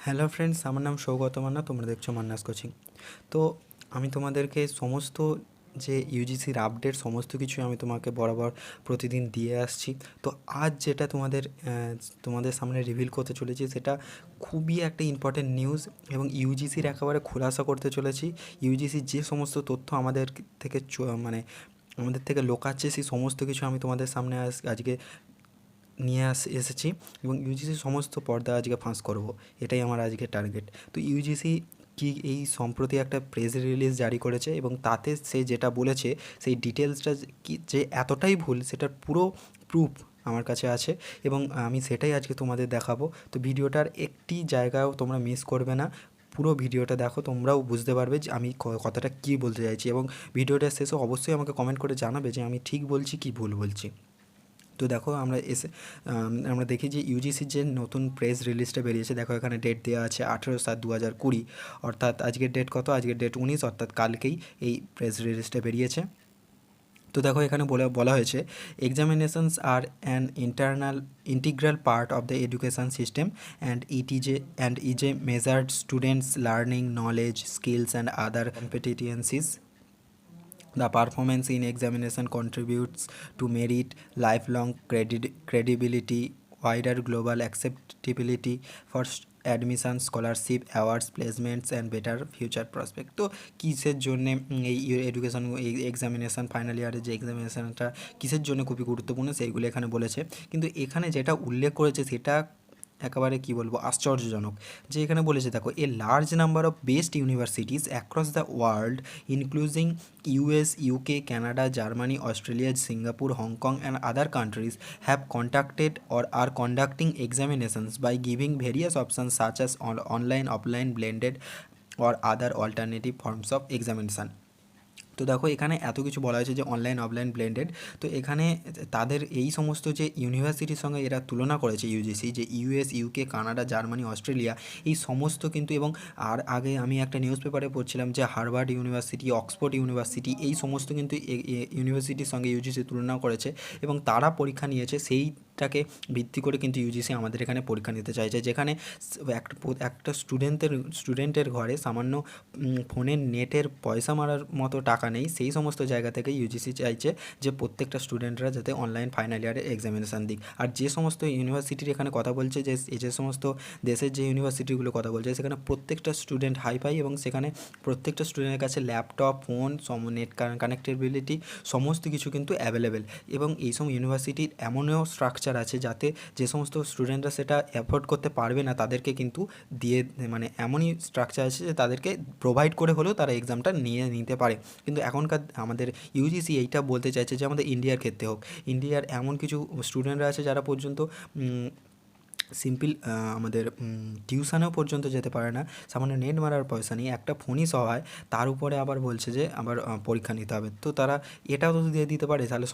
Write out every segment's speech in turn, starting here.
Hello friends, আমার নাম সৌগত মান্না। তোমরা দেখছো মান্নাস কোচিং। তো আমি তোমাদেরকে সমস্ত যে ইউজিসির আপডেট সমস্ত কিছুই আমি তোমাকে বরাবর প্রতিদিন দিয়ে আসছি। তো আজ যেটা তোমাদের সামনে রিভিল করতে চলেছি সেটা খুবই একটা ইম্পর্টেন্ট নিউজ এবং ইউজিসির একেবারে খোলাসা করতে চলেছি। ইউজিসির যে সমস্ত তথ্য থেকে আমাদের থেকে লোকাচ্ছে সেই সমস্ত কিছু আমি তোমাদের সামনে আজকে এসেছি এবং ইউজিসির সমস্ত পর্দা আজকে ফাঁস করব, এটাই আমার আজকের টার্গেট। তো ইউজিসি কি এই সম্প্রতি একটা প্রেস রিলিজ জারি করেছে এবং তাতে সে যেটা বলেছে সেই ডিটেলসটা কি যে এতটাই ভুল সেটার পুরো প্রুফ আমার কাছে আছে এবং আমি সেটাই আজকে তোমাদের দেখাবো। তো ভিডিওটার একটি জায়গাও তোমরা মিস করবে না, পুরো ভিডিওটা দেখো, তোমরাও বুঝতে পারবে যে আমি কথাটা কী বলতে চাইছি এবং ভিডিওটার শেষে অবশ্যই আমাকে কমেন্ট করে জানাবে যে আমি ঠিক বলছি কি ভুল বলছি। তো দেখো আমরা দেখি যে ইউজিসির যে নতুন প্রেস রিলিজটা বেরিয়েছে, দেখো এখানে ডেট দেওয়া আছে 18/7/2020, অর্থাৎ আজকের ডেট কত? আজকের ডেট 19, অর্থাৎ কালকেই এই প্রেস রিলিজটা বেরিয়েছে। তো দেখো এখানে বলা হয়েছে examinations are an integral part of the education system and is a measured students learning knowledge skills and other competencies. The performance in examination contributes to merit, lifelong credibility, wider global acceptability for admission, scholarship, awards, placements and better future prospect. তো কিসের জন্যে এই education এই examination final ইয়ারের যে এক্সামিনেশানটা কিসের জন্য খুবই গুরুত্বপূর্ণ সেইগুলো এখানে বলেছে। কিন্তু এখানে যেটা উল্লেখ করেছে সেটা একেবারে কী বলবো আশ্চর্যজনক। যে এখানে বলেছে দেখো a large number of best universities across the world including US, UK, Canada, Germany, Australia, Singapore, Hong Kong and other countries have conducted or are conducting examinations by giving various options such as online, offline, blended or other alternative forms of examination. তো দেখো এখানে এত কিছু বলা হয়েছে যে online offline blended. তো এখানে তাদের এই সমস্ত যে ইউনিভার্সিটির সঙ্গে এরা তুলনা করেছে ইউজিসি, যে US, UK, Canada, Germany, Australia এই সমস্ত কিন্তু, এবং আর আগে আমি একটা নিউজ পেপারে পড়ছিলাম যে হার্ভার্ড ইউনিভার্সিটি, অক্সফোর্ড ইউনিভার্সিটি এই সমস্ত কিন্তু ইউনিভার্সিটির সঙ্গে ইউজিসি তুলনা করেছে এবং তারা পরীক্ষা নিয়েছে সেইটাকে ভিত্তি করে কিন্তু ইউজিসি আমাদের এখানে পরীক্ষা নিতে চাইছে। যেখানে একটা স্টুডেন্টের ঘরে সামান্য ফোনের নেটের পয়সা মারার মতো টাকা নেই, সেই সমস্ত জায়গা থেকে ইউজিসি চাইছে যে প্রত্যেকটা স্টুডেন্টরা যাতে অনলাইন ফাইনাল ইয়ারে এক্সামিনেশান দিক। আর যে সমস্ত ইউনিভার্সিটির এখানে কথা বলছে, যে সমস্ত দেশের যে ইউনিভার্সিটিগুলো কথা বলছে, সেখানে প্রত্যেকটা স্টুডেন্ট হাইফাই এবং সেখানে প্রত্যেকটা স্টুডেন্টের কাছে ল্যাপটপ, ফোন, নেট কানেক্টেবিলিটি সমস্ত কিছু কিন্তু অ্যাভেলেবেল। এবং এই সব ইউনিভার্সিটির এমনও স্ট্রাকচার আছে যাতে যে সমস্ত স্টুডেন্টরা সেটা অ্যাফোর্ড করতে পারবে না তাদেরকে কিন্তু দিয়ে, মানে এমনই স্ট্রাকচার আছে যে তাদেরকে প্রোভাইড করে হলেও তারা এক্সামটা নিতে পারে। কিন্তু এখনকার আমাদের ইউজিসি এইটা বলতে চাইছে যে আমাদের ইন্ডিয়ার ক্ষেত্রে হোক, ইন্ডিয়ার এমন কিছু স্টুডেন্টরা আছে যারা পর্যন্ত সিম্পল আমাদের টিউশানেও পর্যন্ত যেতে পারে না, সামান্য নেট মারার পয়সা নেই, একটা ফোনই সহায়, তার উপরে আবার বলছে যে আবার পরীক্ষা নিতে হবে। তো তারা এটাও তো দিয়ে দিতে পারে, তাহলে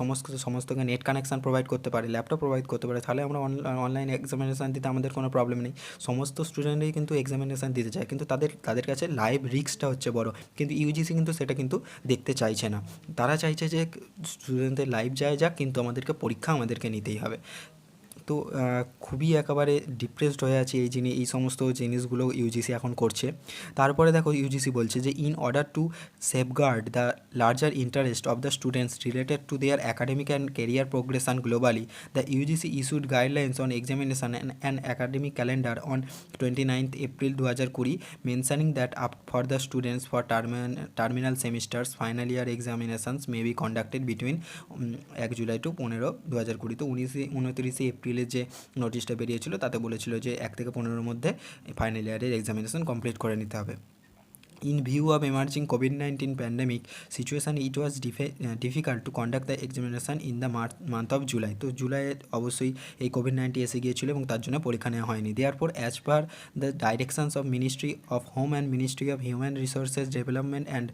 সমস্তকে নেট কানেকশান প্রোভাইড করতে পারে, ল্যাপটপ প্রোভাইড করতে পারে, তাহলে আমরা অনলাইন এক্সামিনেশান দিতে আমাদের কোনো প্রবলেম নেই। সমস্ত স্টুডেন্টই কিন্তু এক্সামিনেশান দিতে চায়, কিন্তু তাদের কাছে লাইভ রিস্কটা হচ্ছে বড়, কিন্তু ইউজিসি কিন্তু সেটা কিন্তু দেখতে চাইছে না। তারা চাইছে যে স্টুডেন্টদের লাইভ যাক, কিন্তু পরীক্ষা আমাদেরকে নিতেই হবে। তো খুবই একেবারে ডিপ্রেসড হয়ে আছে এই সমস্ত জিনিসগুলো ইউজিসি এখন করছে। তারপরে দেখো ইউজিসি বলছে যে in order to safeguard the larger interest of the students related to their academic and career progression globally, the UGC issued guidelines on examination and academic calendar on 29th April 2020, mentioning that up for the students for terminal semesters final year examinations may be conducted between 1 July to 15/2020। তো 29 এপ্রিলের যে নোটিশটা বেরিয়েছিল তাতে বলেছিল যে 1 থেকে 15-র মধ্যে ফাইনাল ইয়ারের এক্সামিনেশন কমপ্লিট করে নিতে হবে। In view of emerging COVID-19 pandemic situation, it was difficult to conduct the examination in the month of July. তো জুলাইয়ে অবশ্যই এই কোভিড-19 এসে গিয়েছিল এবং তার জন্য পরীক্ষা নেওয়া হয়নি। Therefore, as per the directions of Ministry of Home and Ministry of Human Resources Development and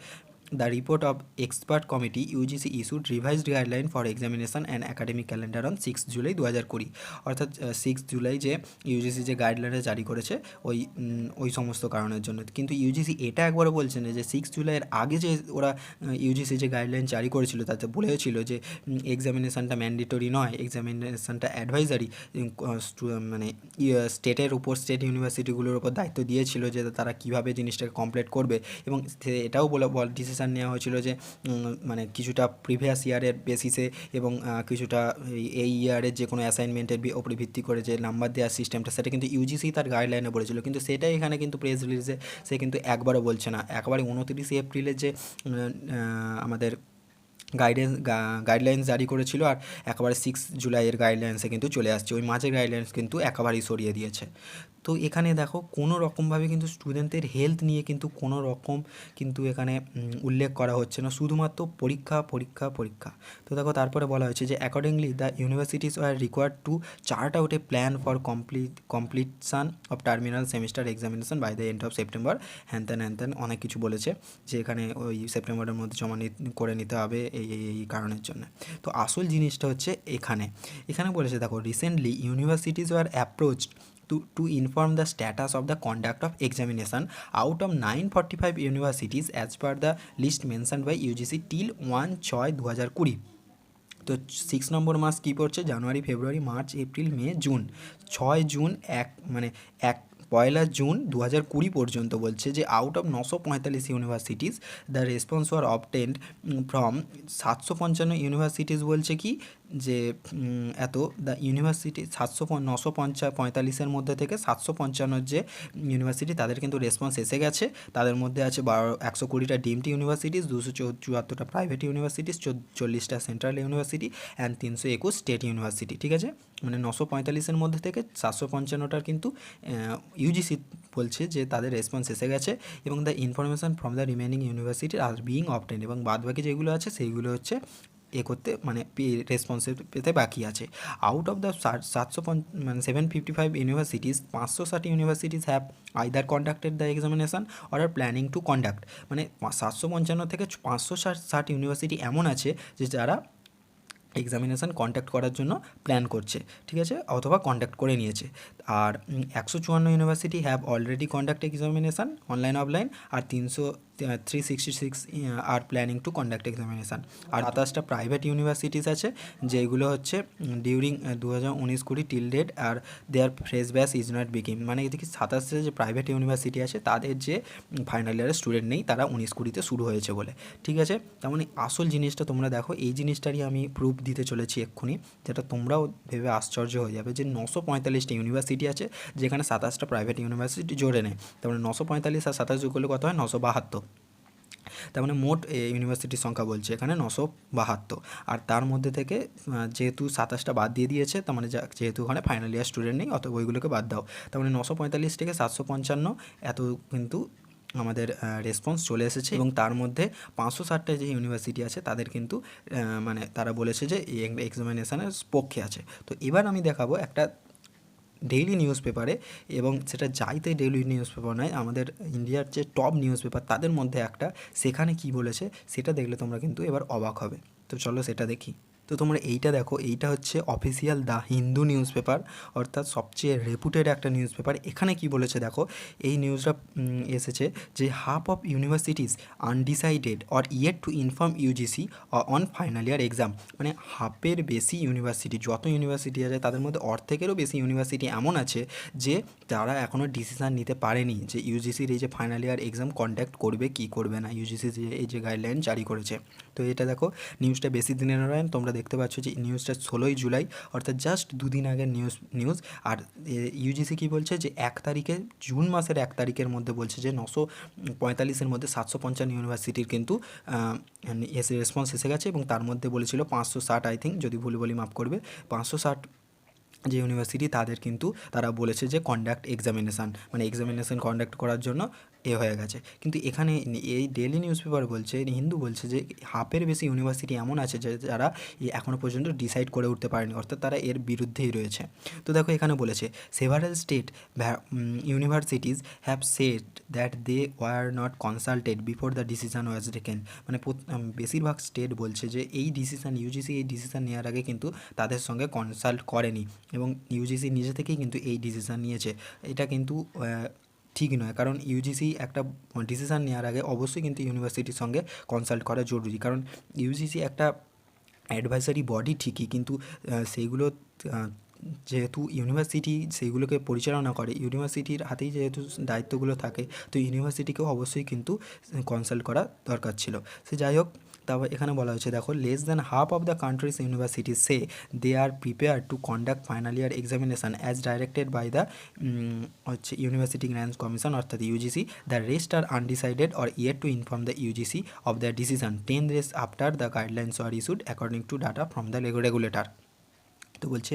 the report of expert committee UGC issued revised guideline for examination and academic calendar on 6 July 2020, অর্থাৎ 6 জুলাই যে UGC যে গাইডলাইনটা জারি করেছে ওই সমস্ত কারণের জন্য। কিন্তু ইউজিসি এটা একবারও বলছে না যে 6 জুলাইয়ের আগে যে ওরা ইউজিসি যে গাইডলাইন জারি করেছিল তাতে বলেছিল যে এক্সামিনেশানটা ম্যান্ডেটরি নয়, এক্সামিনেশানটা অ্যাডভাইজারি, মানে স্টেটের উপর, স্টেট ইউনিভার্সিটিগুলোর উপর দায়িত্ব দিয়েছিল যে তারা কীভাবে জিনিসটাকে কমপ্লিট করবে। এবং এটাও ডিসিশান নেওয়া হয়েছিল যে মানে কিছুটা প্রিভিয়াস ইয়ারের বেসিসে এবং কিছুটা এই ইয়ারের যে কোনো অ্যাসাইনমেন্টের ওপরে ভিত্তি করে যে নাম্বার দেওয়ার সিস্টেমটা, সেটা কিন্তু ইউজিসি তার গাইডলাইনে বলেছিল। কিন্তু সেটাই এখানে কিন্তু প্রেস রিলিজে সে কিন্তু একবারও বলছে না। একবারে 29 এপ্রিলের যে আমাদের গাইডলাইন্স জারি করেছিল, আর একেবারে 6 জুলাইয়ের গাইডলাইন্সে কিন্তু চলে আসছে। ওই মাঝের গাইডলাইন্স কিন্তু একেবারেই সরিয়ে দিয়েছে। তো এখানে দেখো কোনো রকমভাবে কিন্তু স্টুডেন্টদের হেলথ নিয়ে কিন্তু কোনো রকম কিন্তু এখানে উল্লেখ করা হচ্ছে না, শুধুমাত্র পরীক্ষা পরীক্ষা পরীক্ষা। তো দেখো তারপরে বলা হয়েছে যে accordingly the universities are required to chart out a plan for completion of terminal semester examination by the end of September, হ্যান ত্যান অনেক কিছু বলেছে যে এখানে ওই সেপ্টেম্বরের মধ্যে জমা করে নিতে হবে এই কারণের জন্য। তো আসল জিনিসটা হচ্ছে এখানে বলেছে দেখো, recently universities are approached to inform the status of the conduct of examination out of 945 universities as per the list mentioned by UGC till 1/6/2020। তো 6 নম্বর মাস কী পড়ছে? জানুয়ারি, ফেব্রুয়ারি, মার্চ, এপ্রিল, মে, জুন। 6 জুন পয়লা জুন 2020 পর্যন্ত বলছে যে out of 945 universities the response were obtained from 755 universities. বলছে কি যে এত দ্য ইউনিভার্সিটি 945-এর মধ্যে থেকে 755 যে ইউনিভার্সিটি তাদের কিন্তু রেসপন্স এসে গেছে। তাদের মধ্যে আছে 120টা ডিমড ইউনিভার্সিটিস, 274টা প্রাইভেট ইউনিভার্সিটিস, 40টা central university and 321 state university. ঠিক আছে, মানে 945-এর মধ্যে থেকে 755টার কিন্তু ইউজিসি বলছে যে তাদের রেসপন্স এসে গেছে এবং the information from the remaining university are being obtained, এবং বাদবাকি যেগুলো আছে সেইগুলো হচ্ছে করতে মানে রেসপন্সে পেতে বাকি আছে। Out of the 755 universities 560 universities have either conducted the examination or R planning to conduct. মানে 755 থেকে 560 ইউনিভার্সিটি এমন আছে যে যারা এক্সামিনেশান কন্ডাক্ট করার জন্য প্ল্যান করছে, ঠিক আছে, অথবা কন্ডাক্ট করে নিয়েছে। আর 154 university have already conduct examination online offline, আর 366 are planning to conduct examination. আর 27টা প্রাইভেট ইউনিভার্সিটিস আছে যেগুলো হচ্ছে ডিউরিং 2019-20 টিল ডেট, আর their fresh batch is not beginning. মানে এদিকে 27টা যে প্রাইভেট ইউনিভার্সিটি আছে তাদের যে ফাইনাল ইয়ারের স্টুডেন্ট নেই, তারা 19-20 শুরু হয়েছে বলে। ঠিক আছে, তার মানে আসল জিনিসটা তোমরা দেখো, এই জিনিসটারই আমি প্রুফ দিতে চলেছি এক্ষুনি, যেটা তোমরাও ভেবে আশ্চর্য হয়ে যাবে যে 945টা ইউনিভার্সিটি আছে যেখানে 27টা প্রাইভেট ইউনিভার্সিটি জোরে নেয়। তার মানে 945 আর 27 যোগ করলে কত হয়? 972। তার মানে মোট ইউনিভার্সিটির সংখ্যা বলছে এখানে 972। আর তার মধ্যে থেকে যেহেতু 27টা বাদ দিয়ে দিয়েছে, তার মানে যেহেতু ওখানে ফাইনাল ইয়ার স্টুডেন্ট নেই, অত ওইগুলোকে বাদ দাও। তার মানে 945 থেকে 755 এত কিন্তু আমাদের রেসপন্স চলে এসেছে। এবং তার মধ্যে 560টা যে ইউনিভার্সিটি আছে তাদের কিন্তু মানে তারা বলেছে যে এক্সামিনেশানের পক্ষে আছে। তো এবার আমি দেখাবো একটা ডেইলি নিউজ পেপারে, এবং সেটা যাইতে ডেইলি নিউজ পেপার নয়, আমাদের ইন্ডিয়ার যে টপ নিউজ পেপার তাদের মধ্যে একটা, সেখানে কি বলেছে সেটা দেখলে তোমরা কিন্তু এবার অবাক হবে। তো চলো সেটা দেখি। তো তোমরা এইটা দেখো, এইটা হচ্ছে official the Hindu news paper, অর্থাৎ সবচেয়ে রেপুটেড একটা নিউজ পেপার। এখানে কি বলেছে দেখো, এই নিউজটা এসেছে যে half of universities undecided or yet to inform UGC on final year exam. মানে হাফের বেশি ইউনিভার্সিটি, যত ইউনিভার্সিটি আছে তাদের মধ্যে অর্ধেকেরও বেশি ইউনিভার্সিটি এমন আছে যে তারা এখনও ডিসিশান নিতে পারেনি যে ইউজিসির এই যে ফাইনাল ইয়ার এক্সাম কন্ডাক্ট করবে কি করবে না, ইউজিসি যে এই যে গাইডলাইন জারি করেছে। তো এটা দেখো, নিউজটা বেশি দিনের নয়, তোমরা দেখতে পাচ্ছ যে নিউজটা 16ই জুলাই, অর্থাৎ জাস্ট দুদিন আগের নিউজ। আর ইউজিসি কী বলছে যে 1 তারিখে, জুন মাসের 1 তারিখের মধ্যে বলছে যে 945-এর মধ্যে 755 ইউনিভার্সিটির কিন্তু রেসপন্স এসে গেছে, এবং তার মধ্যে বলেছিল 560, আই থিঙ্ক, যদি ভুল বলি মাফ করবে, 560 যে ইউনিভার্সিটি তাদের কিন্তু তারা বলেছে যে কন্ডাক্ট এক্সামিনেশান, মানে এক্সামিনেশান কন্ডাক্ট করার জন্য হয়ে গেছে। কিন্তু এখানে এই ডেইলি নিউজ পেপার বলছে, হিন্দু বলছে যে হাফের বেশি ইউনিভার্সিটি এমন আছে যে যারা এখনও পর্যন্ত ডিসাইড করে উঠতে পারেনি, অর্থাৎ তারা এর বিরুদ্ধেই রয়েছে। তো দেখো এখানে বলেছে several state universities have said that they were not consulted before the decision was taken. মানে বেশিরভাগ স্টেট বলছে যে এই ডিসিশান, ইউজিসি এই ডিসিশান নেওয়ার আগে কিন্তু তাদের সঙ্গে কনসাল্ট করেনি এবং ইউজিসি নিজে থেকেই কিন্তু এই ডিসিশান নিয়েছে। এটা কিন্তু ঠিক নয়, কারণ ইউজিসি একটা ডিসিশান নেওয়ার আগে অবশ্যই কিন্তু ইউনিভার্সিটির সঙ্গে কনসাল্ট করা জরুরি, কারণ ইউজিসি একটা অ্যাডভাইসারি বডি ঠিকই, কিন্তু সেইগুলো যেহেতু ইউনিভার্সিটি সেইগুলোকে পরিচালনা করে, ইউনিভার্সিটির হাতেই যেহেতু দায়িত্বগুলো থাকে, তো ইউনিভার্সিটিকেও অবশ্যই কিন্তু কনসাল্ট করা দরকার ছিল। সে যাই হোক, তারপর এখানে বলা হয়েছে দেখো less than half of the country's university say they are prepare to conduct final year examination as directed by the হচ্ছে ইউনিভার্সিটি গ্র্যান্টস কমিশন অর্থাৎ UGC. The rest are undecided or yet to inform the UGC of the decision 10 days after the guidelines are issued according to data from the regulator. তো বলছে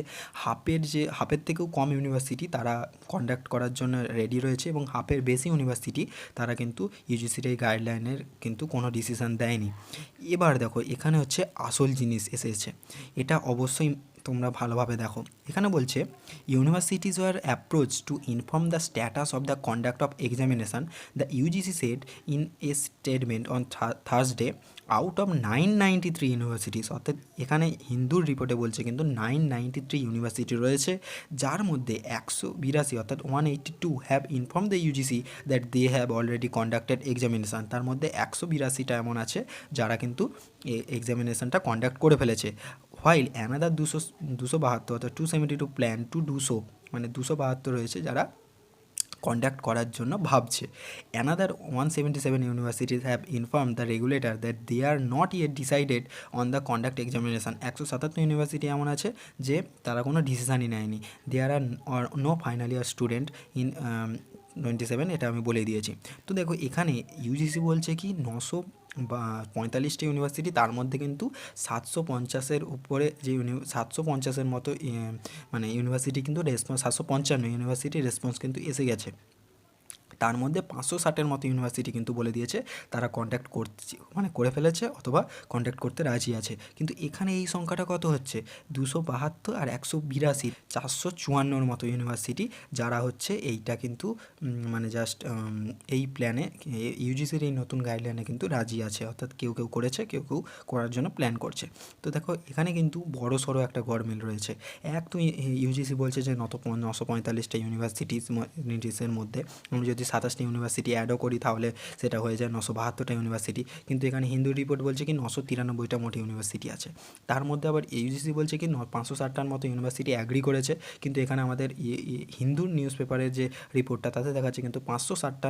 হাফের থেকেও কম university তারা conduct করার জন্য ready রয়েছে এবং হাফের বেশি ইউনিভার্সিটি তারা কিন্তু ইউজিসির এই গাইডলাইনের কিন্তু কোনো ডিসিশান দেয়নি। এবার দেখো এখানে হচ্ছে আসল জিনিস এসেছে, এটা অবশ্যই তোমরা ভালোভাবে দেখো। এখানে বলছে universities were approach to inform the status of the conduct of examination, the UGC said in a statement on Thursday out of 993 universities. অর্থাৎ এখানে হিন্দুর রিপোর্টে বলছে কিন্তু 993 ইউনিভার্সিটি রয়েছে, যার মধ্যে 182 অর্থাৎ 182 have inform the UGC that they have already conducted examination. তার মধ্যে 182টা এমন আছে যারা কিন্তু এক্সামিনেশানটা কন্ডাক্ট করে ফেলেছে। হোয়াইল অ্যানাদার 272 অর্থাৎ 272 প্ল্যান টু ডু সো, মানে 272 রয়েছে যারা কন্ডাক্ট করার জন্য ভাবছে। Another 177 universities have inform the regulator that they are not yet decided on the conduct examination. 177 university এমন আছে যে তারা কোনো ডিসিশানই নেয়নি। There are no final year student in 27, এটা আমি বলে দিয়েছি। তো দেখো এখানে ইউজিসি বলছে কি 945টা ইউনিভার্সিটি, তার মধ্যে কিন্তু 750-এর উপরে যে 750-এর মতো মানে ইউনিভার্সিটি কিন্তু রেসপন্স, 755 ইউনিভার্সিটি রেসপন্স কিন্তু এসে গেছে। তার মধ্যে 560-এর মতো ইউনিভার্সিটি কিন্তু বলে দিয়েছে তারা কন্ট্যাক্ট করছে, মানে করে ফেলেছে অথবা কন্ট্যাক্ট করতে রাজি আছে। কিন্তু এখানে এই সংখ্যাটা কত হচ্ছে 272 আর 182, 454-র মতো ইউনিভার্সিটি যারা হচ্ছে এইটা কিন্তু মানে জাস্ট এই প্ল্যানে ইউজিসির এই নতুন গাইডলাইনে কিন্তু রাজি আছে, অর্থাৎ কেউ কেউ করেছে, কেউ কেউ করার জন্য প্ল্যান করছে। তো দেখো এখানে কিন্তু বড় সড়ো একটা গরমিল রয়েছে। এক তো ইউজিসি বলছে যে 945টা ইউনিভার্সিটিসের মধ্যে আমি যদি 27টা ইউনিভার্সিটি অ্যাডও করি তাহলে সেটা হয়ে যায় 972টা ইউনিভার্সিটি। কিন্তু এখানে হিন্দু রিপোর্ট বলছে কি 993টা মোট ইউনিভার্সিটি আছে। তার মধ্যে আবার ইউজিসি বলছে কি 560টার মতো ইউনিভার্সিটি অ্যাগ্রি করেছে, কিন্তু এখানে আমাদের হিন্দু নিউজ পেপারের যে রিপোর্টটা তাতে দেখাচ্ছে কিন্তু 560টা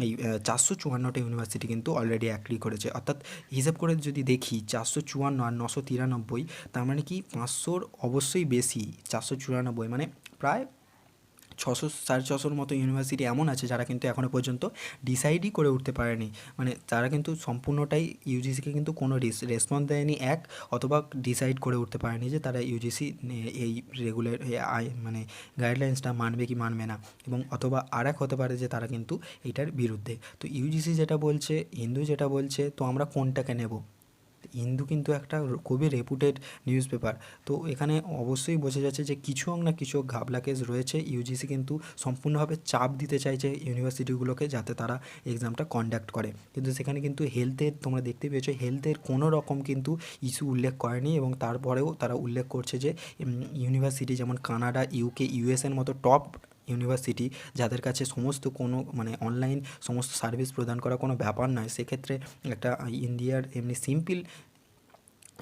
এই 454টা ইউনিভার্সিটি কিন্তু অলরেডি অ্যাগ্রি করেছে। অর্থাৎ হিসেব করে যদি দেখি 454 আর 993, তার মানে কি 500-র অবশ্যই বেশি, 494 মানে প্রায় 600-650-র মতো ইউনিভার্সিটি এমন আছে যারা কিন্তু এখনও পর্যন্ত ডিসাইডই করে উঠতে পারেনি। মানে তারা কিন্তু সম্পূর্ণটাই ইউজিসিকে কিন্তু কোনো রেসপন্স দেয়নি, অথবা ডিসাইড করে উঠতে পারেনি যে তারা ইউজিসি এই মানে গাইডলাইন্সটা মানবে কি মানবে না, এবং অথবা আরেক হতে পারে যে তারা কিন্তু এটার বিরুদ্ধে। তো ইউজিসি যেটা বলছে, হিন্দু যেটা বলছে, তো আমরা কোনটাকে নেব? হিন্দু কিন্তু একটা খুবই রেপুটেড নিউজ পেপার, তো এখানে অবশ্যই বোঝা যাচ্ছে যে কিছু না কিছু ঘাবলা কেস রয়েছে। ইউজিসি কিন্তু সম্পূর্ণভাবে চাপ দিতে চাইছে ইউনিভার্সিটিগুলোকে যাতে তারা এক্সামটা কন্ডাক্ট করে, কিন্তু সেখানে কিন্তু হেলথের, তোমরা দেখতে পেয়েছো হেলথের কোনো রকম কিন্তু ইস্যু উল্লেখ করেনি, এবং তারপরেও তারা উল্লেখ করছে যে ইউনিভার্সিটি যেমন কানাডা, ইউকে, ইউএসএর মতো টপ ইউনিভার্সিটি যাদের কাছে সমস্ত কোনো মানে অনলাইন সমস্ত সার্ভিস প্রদান করা কোনো ব্যাপার নয়, সেক্ষেত্রে একটা ইন্ডিয়ার এমনি সিম্পল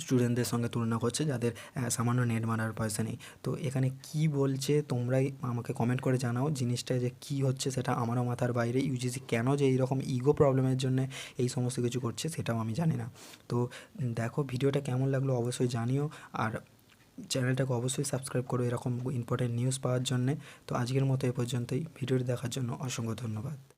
স্টুডেন্টদের সঙ্গে তুলনা করছে যাদের সামান্য নেট মারার পয়সা নেই। তো এখানে কি বলছে তোমরাই আমাকে কমেন্ট করে জানাও, জিনিসটা যে কী হচ্ছে সেটা আমারও মাথার বাইরে। ইউজিসি কেন যে এইরকম ইগো প্রবলেমের জন্য এই সমস্ত কিছু করছে সেটাও আমি জানি না। তো দেখো ভিডিওটা কেমন লাগলো অবশ্যই জানিও, আর চ্যানেলটাকে অবশ্যই সাবস্ক্রাইব করো এরকম ইম্পর্টেন্ট নিউজ পাওয়ার জন্যে। তো আজকের মতো এ পর্যন্তই, ভিডিওটি দেখার জন্য অসংখ্য ধন্যবাদ।